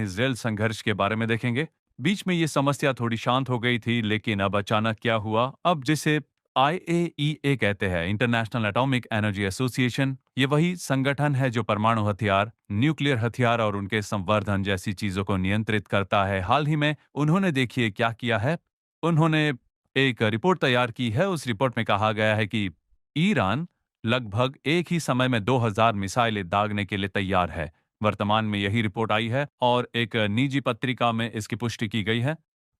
Israel संघर्ष के बारे में देखेंगे। बीच में ये समस्या थोड़ी शांत हो गई थी, लेकिन अब अचानक क्या हुआ? अब जिसे IAEA कहते हैं, इंटरनेशनल एटॉमिक एनर्जी एसोसिएशन, ये वही संगठन है जो परमाणु हथियार, न्यूक्लियर हथियार और उनके संवर्धन जैसी चीजों को नियंत्रित करता है। हाल ही में उन्होंने देखिए क्या किया है। उन्होंने एक रिपोर्ट तैयार की है। उस रिपोर्ट में कहा गया है कि ईरान लगभग एक ही समय में 2000 मिसाइलें दागने के लिए तैयार है। वर्तमान में यही रिपोर्ट आई है और एक निजी पत्रिका में इसकी पुष्टि की गई है।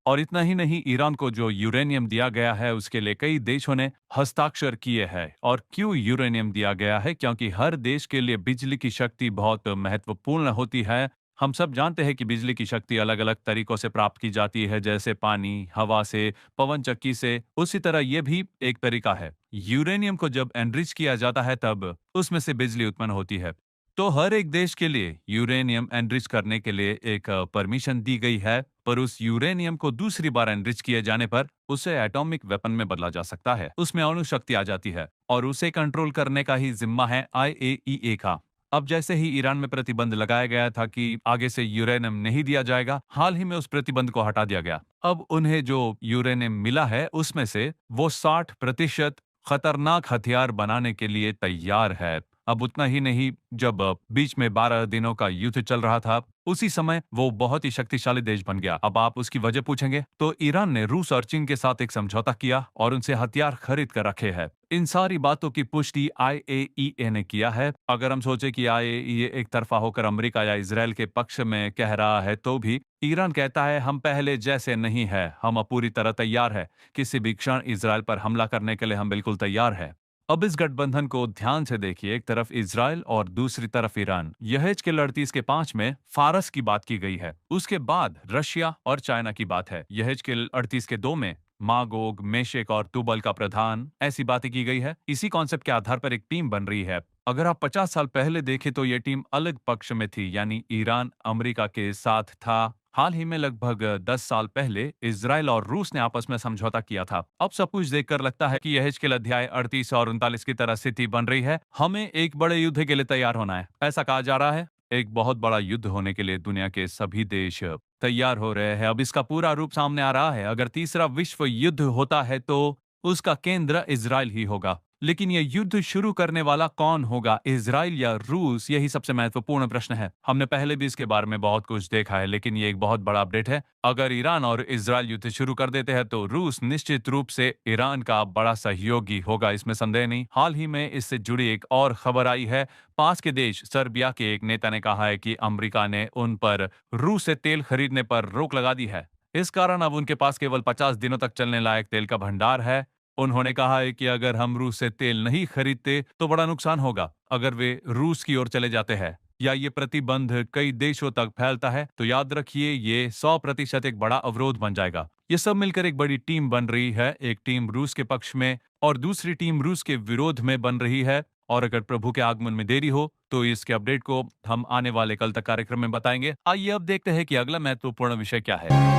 और इतना ही नहीं, ईरान को जो यूरेनियम दिया गया है उसके लिए कई देशों ने हस्ताक्षर किए हैं। और क्यों यूरेनियम दिया गया है? क्योंकि हर देश के लिए बिजली की शक्ति बहुत महत्वपूर्ण होती है। हम सब जानते हैं कि बिजली की शक्ति अलग-अलग तरीकों से प्राप्त की जाती है, जैसे पानी, हवा से, पवन चक्की से। उसी तरह ये भी एक तरीका है। यूरेनियम को जब एनरिच किया जाता है तब उसमें से बिजली उत्पन्न होती है। तो हर एक देश के लिए यूरेनियम एनरिच करने के लिए एक परमिशन दी गई है, पर उस यूरेनियम को दूसरी बार एनरिच किए जाने पर उसे एटॉमिक वेपन में बदला जा सकता है। उसमें अणु शक्ति आ जाती है और उसे कंट्रोल करने का ही जिम्मा है IAEA का। अब जैसे ही ईरान में प्रतिबंध लगाया गया था कि आगे से यूरेनियम नहीं दिया जाएगा, हाल ही में उस प्रतिबंध को हटा दिया गया। अब उन्हें जो यूरेनियम मिला है उसमें से वो 60% खतरनाक हथियार बनाने के लिए तैयार है। अब उतना ही नहीं, जब बीच में 12 दिनों का युद्ध चल रहा था, उसी समय वो बहुत ही शक्तिशाली देश बन गया। अब आप उसकी वजह पूछेंगे, तो ईरान ने रूस और चीन के साथ एक समझौता किया और उनसे हथियार खरीद कर रखे हैं। इन सारी बातों की पुष्टि IAEA ने किया है। अगर हम सोचे कि IAEA एक तरफा होकर अमेरिका या इजरायल के पक्ष में कह रहा है, तो भी ईरान कहता है हम पहले जैसे नहीं है, हम अब पूरी तरह तैयार है। किसी भी क्षण इजरायल पर हमला करने के लिए हम बिल्कुल तैयार है। अब इस गठबंधन को ध्यान से देखिए, एक तरफ इजरायल और दूसरी तरफ ईरान। यहेजकेल 38 के 5 में फारस की बात की गई है। उसके बाद रशिया और चाइना की बात है। यहेजकेल 38 के 2 में मागोग, मेशेक और तुबल का प्रधान, ऐसी बातें की गई है। इसी कॉन्सेप्ट के आधार पर एक टीम बन रही है। अगर आप 50 साल पहले देखें तो ये टीम अलग पक्ष में थी, यानी ईरान अमेरिका के साथ था। हाल ही में लगभग 10 साल पहले इजराइल और रूस ने आपस में समझौता किया था। अब सब कुछ देखकर लगता है कि यह हिजकियल अध्याय 38 और 39 की तरह स्थिति बन रही है। हमें एक बड़े युद्ध के लिए तैयार होना है, ऐसा कहा जा रहा है। एक बहुत बड़ा युद्ध होने के लिए दुनिया के सभी देश तैयार हो रहे हैं। अब इसका पूरा रूप सामने आ रहा है। अगर तीसरा विश्व युद्ध होता है तो उसका केंद्र इजराइल ही होगा। लेकिन यह युद्ध शुरू करने वाला कौन होगा, इजराइल या रूस? यही सबसे महत्वपूर्ण प्रश्न है। हमने पहले भी इसके बारे में बहुत कुछ देखा है, लेकिन ये एक बहुत बड़ा अपडेट है। अगर ईरान और इजराइल युद्ध शुरू कर देते हैं तो रूस निश्चित रूप से ईरान का बड़ा सहयोगी होगा, इसमें संदेह नहीं। हाल ही में इससे जुड़ी एक और खबर आई है। पास के देश सर्बिया के एक नेता ने कहा है कि अमेरिका ने उन पर रूस से तेल खरीदने पर रोक लगा दी है। इस कारण अब उनके पास केवल 50 दिनों तक चलने लायक तेल का भंडार है। उन्होंने कहा है कि अगर हम रूस से तेल नहीं खरीदते तो बड़ा नुकसान होगा। अगर वे रूस की ओर चले जाते हैं या ये प्रतिबंध कई देशों तक फैलता है तो याद रखिए ये 100% एक बड़ा अवरोध बन जाएगा। ये सब मिलकर एक बड़ी टीम बन रही है। एक टीम रूस के पक्ष में और दूसरी टीम रूस के विरोध में बन रही है। और अगर प्रभु के आगमन में देरी हो तो इसके अपडेट को हम आने वाले कल तक कार्यक्रम में बताएंगे। आइए अब देखते हैं कि अगला महत्वपूर्ण विषय क्या है।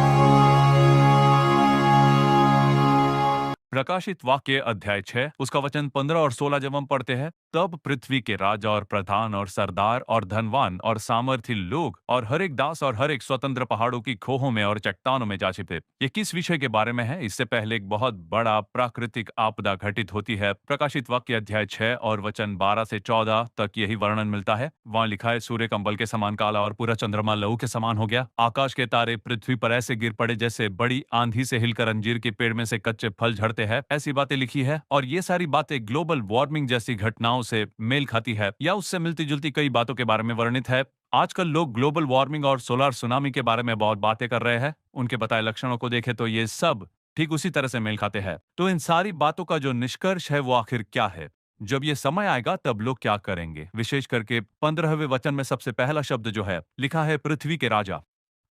प्रकाशित वाक्य अध्याय 6 उसका वचन 15 और 16 जब हम पढ़ते हैं, तब पृथ्वी के राजा और प्रधान और सरदार और धनवान और सामर्थी लोग और हर एक दास और हर एक स्वतंत्र पहाड़ों की खोहों में और चट्टानों में जा छिपे। ये किस विषय के बारे में है? इससे पहले एक बहुत बड़ा प्राकृतिक आपदा घटित होती है। प्रकाशित वाक्य अध्याय 6 और वचन 12 से 14 तक यही वर्णन मिलता है। वहां लिखा है, सूर्य कंबल के समान काला और पूरा चंद्रमा लहू के समान हो गया। आकाश के तारे पृथ्वी पर ऐसे गिर पड़े जैसे बड़ी आंधी से हिलकर अंजीर के पेड़ में से कच्चे फल झड़ते हैं। ऐसी बातें लिखी है और ये सारी बातें ग्लोबल वार्मिंग जैसी घटनाओं से मेल खाती है या उससे मिलती जुलती कई बातों के बारे में वर्णित है। आजकल लोग ग्लोबल वार्मिंग और सोलर सुनामी के बारे में बहुत बातें कर रहे हैं। उनके बताए लक्षणों को देखें तो ये सब ठीक उसी तरह से मेल खाते हैं। तो इन सारी बातों का जो निष्कर्ष है वो आखिर क्या है? जब ये समय आएगा तब लोग क्या करेंगे? विशेष करके 15वें वचन में सबसे पहला शब्द जो है लिखा है, पृथ्वी के राजा।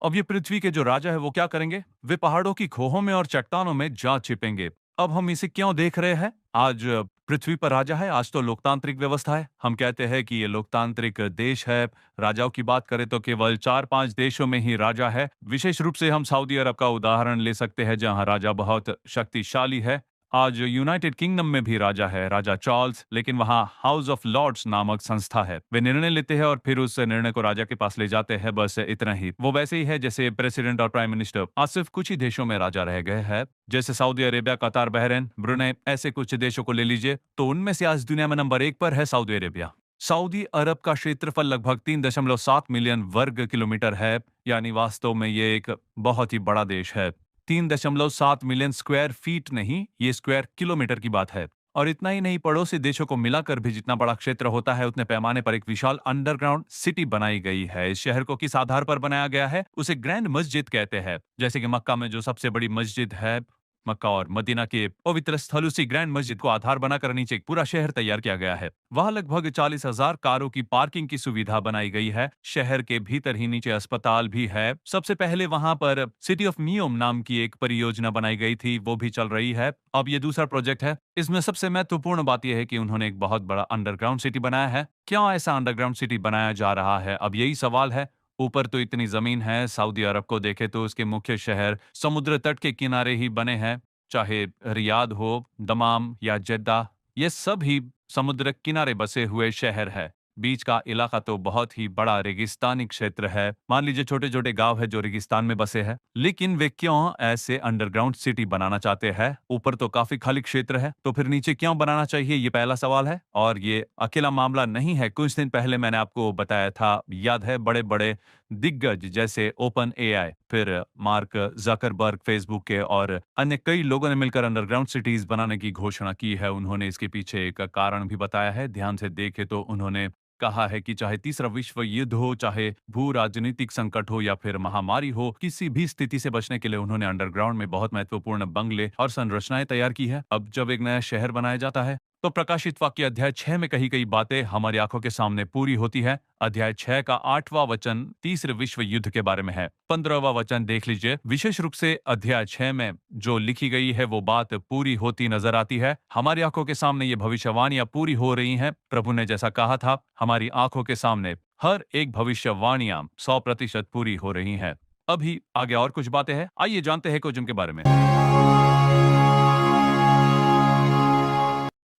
अब ये पृथ्वी के जो राजा है वो क्या करेंगे? वे पहाड़ों की खोहों में और चट्टानों में जा छिपेंगे। अब हम इसे क्यों देख रहे हैं? आज पृथ्वी पर राजा है। आज तो लोकतांत्रिक व्यवस्था है। हम कहते हैं कि ये लोकतांत्रिक देश है। राजाओं की बात करें तो केवल 4-5 देशों में ही राजा है। विशेष रूप से हम सऊदी अरब का उदाहरण ले सकते हैं, जहां राजा बहुत शक्तिशाली है। आज यूनाइटेड किंगडम में भी राजा है, राजा चार्ल्स, लेकिन वहाँ हाउस ऑफ लॉर्ड्स नामक संस्था है। वे निर्णय लेते हैं और फिर उस निर्णय को राजा के पास ले जाते हैं, बस इतना ही। वो वैसे ही है जैसे प्रेसिडेंट और प्राइम मिनिस्टर। आज सिर्फ कुछ ही देशों में राजा रह गए हैं, जैसे सऊदी अरेबिया, कतार, बहरीन, ब्रुनेई, ऐसे कुछ देशों को ले लीजिए, तो उनमें से आज दुनिया में नंबर 1 पर है सऊदी अरेबिया। सऊदी अरब का क्षेत्रफल लगभग 3.7 मिलियन वर्ग किलोमीटर है, यानी वास्तव में ये एक बहुत ही बड़ा देश है। 3.7 मिलियन स्क्वायर फीट नहीं, ये स्क्वायर किलोमीटर की बात है। और इतना ही नहीं, पड़ोसी देशों को मिलाकर भी जितना बड़ा क्षेत्र होता है, उतने पैमाने पर एक विशाल अंडरग्राउंड सिटी बनाई गई है। इस शहर को किस आधार पर बनाया गया है, उसे ग्रैंड मस्जिद कहते हैं। जैसे कि मक्का में जो सबसे बड़ी मस्जिद है, मक्का और मदीना के पवित्र स्थल, उसी ग्रैंड मस्जिद को आधार बनाकर नीचे एक पूरा शहर तैयार किया गया है। वहां लगभग 40,000 कारों की पार्किंग की सुविधा बनाई गई है। शहर के भीतर ही नीचे अस्पताल भी है। सबसे पहले वहां पर सिटी ऑफ नियोम नाम की एक परियोजना बनाई गई थी, वो भी चल रही है। अब ये दूसरा प्रोजेक्ट है। इसमें सबसे महत्वपूर्ण बात यह है कि उन्होंने एक बहुत बड़ा अंडरग्राउंड सिटी बनाया है। क्यों ऐसा अंडरग्राउंड सिटी बनाया जा रहा है, अब यही सवाल है। ऊपर तो इतनी जमीन है, सऊदी अरब को देखे तो उसके मुख्य शहर समुद्र तट के किनारे ही बने हैं, चाहे रियाद हो, दमाम या जेद्दा, ये सब ही समुद्र किनारे बसे हुए शहर है। बीच का इलाका तो बहुत ही बड़ा रेगिस्तानी क्षेत्र है। मान लीजिए छोटे छोटे गांव है जो रेगिस्तान में बसे हैं। लेकिन वे क्यों ऐसे अंडरग्राउंड सिटी बनाना चाहते हैं? ऊपर तो काफी खाली क्षेत्र है, तो फिर नीचे क्यों बनाना चाहिए, ये पहला सवाल है। और ये अकेला मामला नहीं है। कुछ दिन पहले मैंने आपको बताया था, याद है, बड़े बड़े दिग्गज जैसे ओपन एआई, फिर मार्क जकरबर्ग फेसबुक के, और अन्य कई लोगों ने मिलकर अंडरग्राउंड सिटीज बनाने की घोषणा की है। उन्होंने इसके पीछे एक कारण भी बताया है। ध्यान से देखे तो उन्होंने कहा है कि चाहे तीसरा विश्व युद्ध हो, चाहे भू राजनीतिक संकट हो या फिर महामारी हो, किसी भी स्थिति से बचने के लिए उन्होंने अंडरग्राउंड में बहुत महत्वपूर्ण बंगले और संरचनाएं तैयार की है। अब जब एक नया शहर बनाया जाता है, तो प्रकाशित वाक्य अध्याय 6 में कही गई बातें हमारी आंखों के सामने पूरी होती है। अध्याय 6 का 8वां वचन तीसरे विश्व युद्ध के बारे में है। 15वां वचन देख लीजिए। विशेष रूप से अध्याय 6 में जो लिखी गई है वो बात पूरी होती नजर आती है। हमारी आंखों के सामने ये भविष्यवाणियां पूरी हो रही हैं। प्रभु ने जैसा कहा था, हमारी आंखों के सामने हर एक भविष्यवाणियां 100% पूरी हो रही हैं। अभी आगे और कुछ बातें हैं, आइए जानते हैं कुछ उनके बारे में।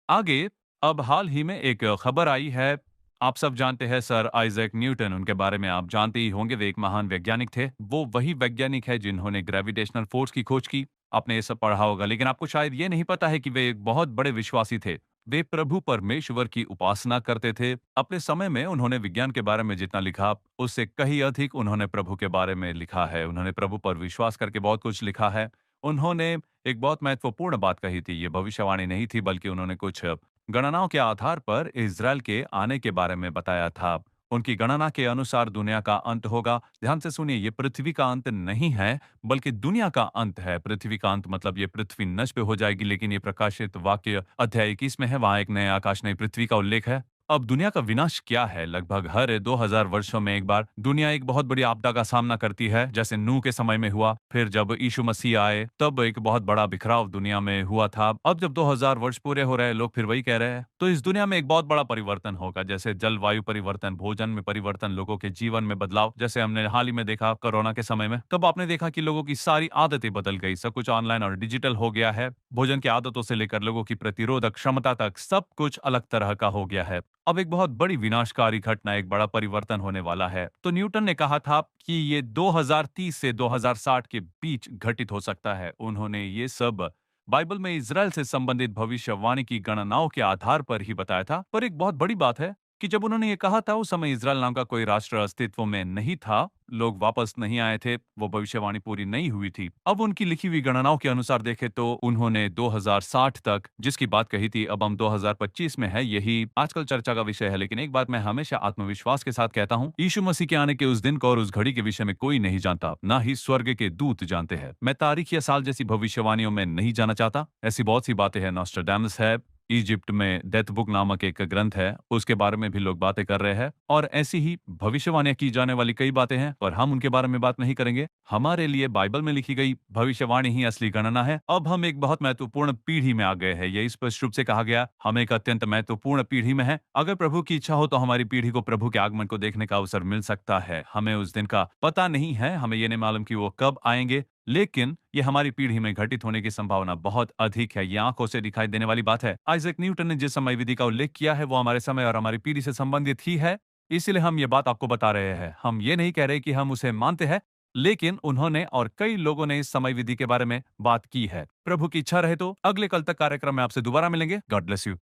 आगे अब हाल ही में एक खबर आई है। आप सब जानते हैं सर आइजैक न्यूटन, उनके बारे में आप जानते ही होंगे। वे एक महान वैज्ञानिक थे। वो वही वैज्ञानिक है जिन्होंने ग्रेविटेशनल फोर्स की खोज की। आपने ये सब पढ़ा होगा, लेकिन आपको शायद ये नहीं पता है कि वे एक बहुत बड़े विश्वासी थे। वे प्रभु परमेश्वर की उपासना करते थे। अपने समय में उन्होंने विज्ञान के बारे में जितना लिखा, उससे कहीं अधिक उन्होंने प्रभु के बारे में लिखा है। उन्होंने प्रभु पर विश्वास करके बहुत कुछ लिखा है। उन्होंने एक बहुत महत्वपूर्ण बात कही थी। ये भविष्यवाणी नहीं थी, बल्कि उन्होंने कुछ गणनाओं के आधार पर इज़राइल के आने के बारे में बताया था। उनकी गणना के अनुसार दुनिया का अंत होगा। ध्यान से सुनिए, ये पृथ्वी का अंत नहीं है, बल्कि दुनिया का अंत है। पृथ्वी का अंत मतलब ये पृथ्वी नष्ट हो जाएगी, लेकिन ये प्रकाशित वाक्य अध्याय 21 में है, वहां एक नए आकाश नई पृथ्वी का उल्लेख है। अब दुनिया का विनाश क्या है? लगभग हर 2000 वर्षों में एक बार दुनिया एक बहुत बड़ी आपदा का सामना करती है, जैसे नूह के समय में हुआ। फिर जब यीशु मसीह आए, तब एक बहुत बड़ा बिखराव दुनिया में हुआ था। अब जब 2000 वर्ष पूरे हो रहे हैं, लोग फिर वही कह रहे हैं, तो इस दुनिया में एक बहुत बड़ा परिवर्तन होगा, जैसे जलवायु परिवर्तन, भोजन में परिवर्तन, लोगों के जीवन में बदलाव। जैसे हमने हाल ही में देखा कोरोना के समय में, तब आपने देखा कि लोगों की सारी आदतें बदल गई। सब कुछ ऑनलाइन और डिजिटल हो गया है। भोजन की आदतों से लेकर लोगों की प्रतिरोधक क्षमता तक सब कुछ अलग तरह का हो गया है। अब एक बहुत बड़ी विनाशकारी घटना, एक बड़ा परिवर्तन होने वाला है। तो न्यूटन ने कहा था कि ये 2030 से 2060 के बीच घटित हो सकता है। उन्होंने ये सब बाइबल में इज़राइल से संबंधित भविष्यवाणी की गणनाओं के आधार पर ही बताया था। पर एक बहुत बड़ी बात है कि जब उन्होंने ये कहा था, उस समय इज़राइल नाम का कोई राष्ट्र अस्तित्व में नहीं था। लोग वापस नहीं आए थे, वो भविष्यवाणी पूरी नहीं हुई थी। अब उनकी लिखी हुई गणनाओं के अनुसार देखें तो उन्होंने 2060 तक जिसकी बात कही थी, अब हम 2025 में है, यही आजकल चर्चा का विषय है। लेकिन एक बात मैं हमेशा आत्मविश्वास के साथ कहता हूँ, यीशु मसीह के आने के उस दिन को और उस घड़ी के विषय में कोई नहीं जानता, ना ही स्वर्ग के दूत जानते हैं। मैं तारीख या साल जैसी भविष्यवाणियों में नहीं जाना चाहता। ऐसी बहुत सी बातें हैं। नॉस्ट्राडामस है, इजिप्ट में डेथ बुक नामक एक ग्रंथ है, उसके बारे में भी लोग बातें कर रहे हैं। और ऐसी ही भविष्यवाणियां की जाने वाली कई बातें हैं, और हम उनके बारे में बात नहीं करेंगे। हमारे लिए बाइबल में लिखी गई भविष्यवाणी ही असली गणना है। अब हम एक बहुत महत्वपूर्ण पीढ़ी में आ गए हैं। यह स्पष्ट रूप से कहा गया, हम एक अत्यंत महत्वपूर्ण पीढ़ी में है। अगर प्रभु की इच्छा हो तो हमारी पीढ़ी को प्रभु के आगमन को देखने का अवसर मिल सकता है। हमें उस दिन का पता नहीं है, हमें ये नहीं मालूम कि वो कब आएंगे, लेकिन ये हमारी पीढ़ी में घटित होने की संभावना बहुत अधिक है। ये आंखों से दिखाई देने वाली बात है। आइजैक न्यूटन ने जिस समय विधि का उल्लेख किया है वो हमारे समय और हमारी पीढ़ी से संबंधित ही है। इसीलिए हम ये बात आपको बता रहे हैं। हम ये नहीं कह रहे कि हम उसे मानते हैं, लेकिन उन्होंने और कई लोगों ने इस समय विधि के बारे में बात की है। प्रभु की इच्छा रहे तो अगले कल तक कार्यक्रम में आपसे दोबारा मिलेंगे। God bless you.